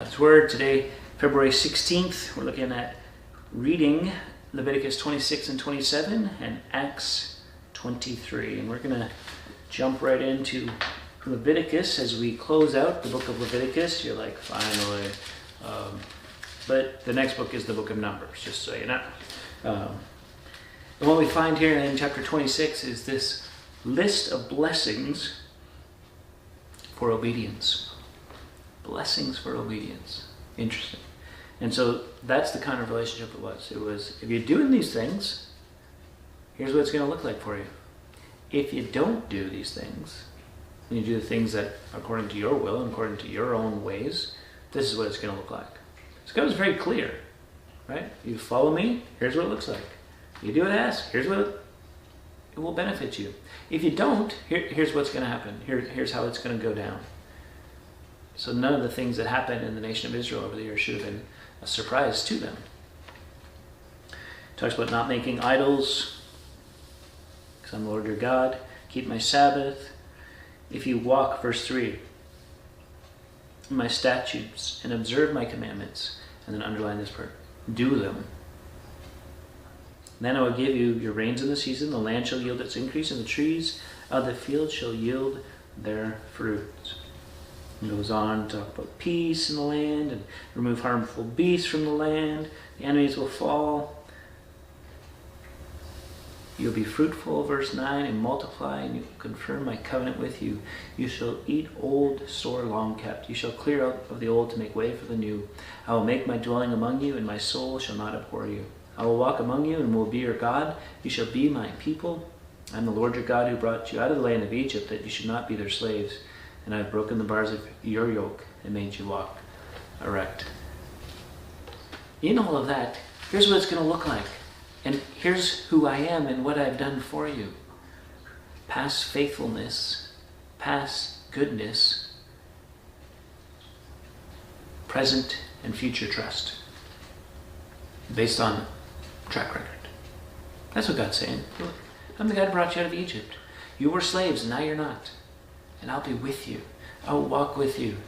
God's Word today, February 16th. We're looking at reading Leviticus 26 and 27 and Acts 23. And we're going to jump right into Leviticus as we close out the book of Leviticus. You're like, finally. But the next book is the book of Numbers, just so you know. And what we find here in chapter 26 is this list of blessings for obedience. Blessings for obedience. Interesting. And so that's the kind of relationship it was. It was, if you're doing these things, here's what it's going to look like for you. If you don't do these things, and you do the things that according to your will and according to your own ways, this is what it's going to look like. So God was very clear, right? You follow me, here's what it looks like. You do what I ask, here's what it will benefit you. If you don't, here's what's going to happen. Here's how it's going to go down. So none of the things that happened in the nation of Israel over the years should have been a surprise to them. It talks about not making idols, because I'm the Lord your God. Keep my Sabbath. If you walk, verse 3, in my statutes and observe my commandments, and then underline this part, do them. Then I will give you your rains in the season, the land shall yield its increase, and the trees of the field shall yield their fruit. It goes on to talk about peace in the land and remove harmful beasts from the land. The enemies will fall. You'll be fruitful, verse 9, and multiply, and you will confirm my covenant with you. You shall eat old, store, long kept. You shall clear out of the old to make way for the new. I will make my dwelling among you, and my soul shall not abhor you. I will walk among you, and will be your God. You shall be my people. I am the Lord your God who brought you out of the land of Egypt, that you should not be their slaves. And I have broken the bars of your yoke and made you walk erect. In all of that, here's what it's going to look like. And here's who I am and what I've done for you. Past faithfulness, past goodness, present and future trust. Based on track record. That's what God's saying. Look, I'm the God who brought you out of Egypt. You were slaves and now you're not. And I'll be with you. I will walk with you.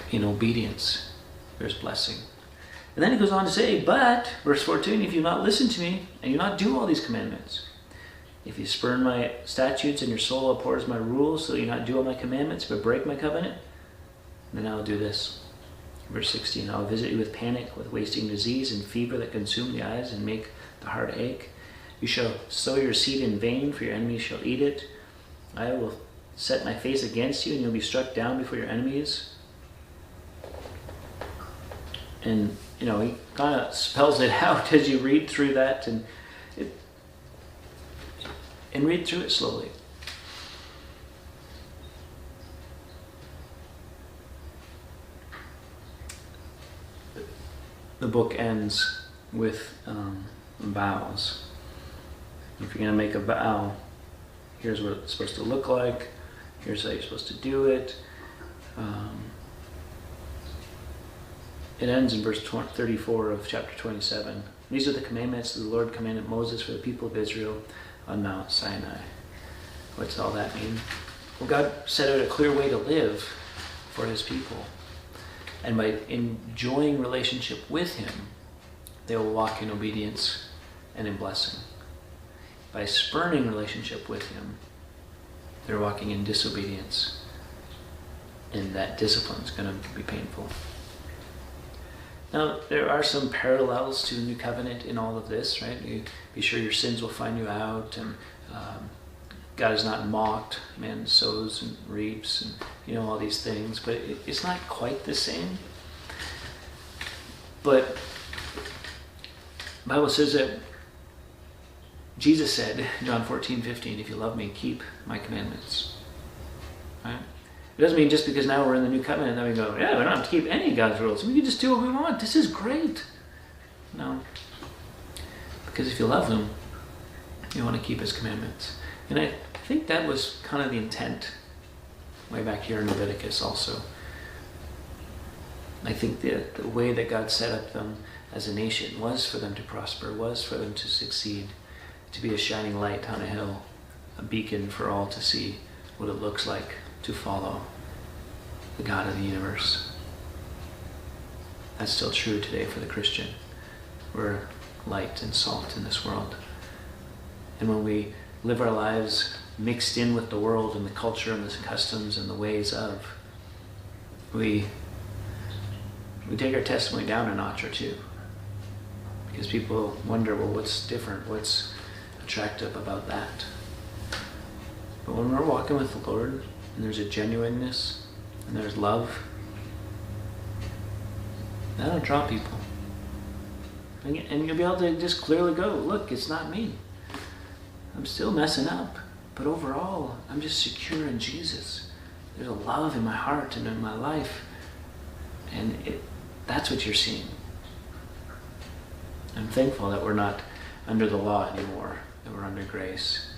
In obedience, there's blessing. And then he goes on to say, but, verse 14, if you not listen to me, and you not do all these commandments, if you spurn my statutes and your soul abhors my rules, so that you not do all my commandments, but break my covenant, then I will do this. Verse 16, I will visit you with panic, with wasting disease and fever that consume the eyes and make the heart ache. You shall sow your seed in vain, for your enemies shall eat it. I will set my face against you, and you'll be struck down before your enemies. And, he kind of spells it out as you read through that, and read through it slowly. The book ends with vows. If you're going to make a vow, here's what it's supposed to look like. Here's how you're supposed to do it. It ends in verse 34 of chapter 27. These are the commandments that the Lord commanded Moses for the people of Israel on Mount Sinai. What's all that mean? Well, God set out a clear way to live for his people. And by enjoying relationship with him, they will walk in obedience and in blessing. By spurning relationship with him, they're walking in disobedience. And that discipline is going to be painful. Now, there are some parallels to the New Covenant in all of this, right? You be sure your sins will find you out, and God is not mocked. Man sows and reaps, and all these things. But it's not quite the same. But the Bible says that Jesus said, John 14:15, if you love me, keep my commandments. Right? It doesn't mean just because now we're in the new covenant that we go, we don't have to keep any of God's rules. We can just do what we want. This is great. No. Because if you love him, you want to keep his commandments. And I think that was kind of the intent way back here in Leviticus also. I think the way that God set up them as a nation was for them to prosper, was for them to succeed, to be a shining light on a hill, a beacon for all to see what it looks like to follow. the God of the universe. That's still true today for the Christian. We're light and salt in this world. And when we live our lives mixed in with the world and the culture and the customs and the ways of, we take our testimony down a notch or two. Because people wonder, well, what's different? What's attractive about that? But when we're walking with the Lord, and there's a genuineness, and there's love, that'll draw people. And you'll be able to just clearly go, look, it's not me. I'm still messing up. But overall, I'm just secure in Jesus. There's a love in my heart and in my life. And that's what you're seeing. I'm thankful that we're not under the law anymore, that we're under grace.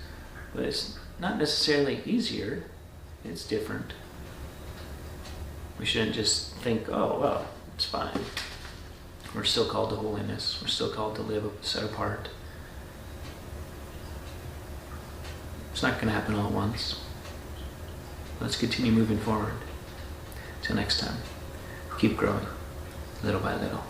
But it's not necessarily easier. It's different. We shouldn't just think, oh, well, it's fine. We're still called to holiness. We're still called to live set apart. It's not going to happen all at once. Let's continue moving forward. Till next time, keep growing, little by little.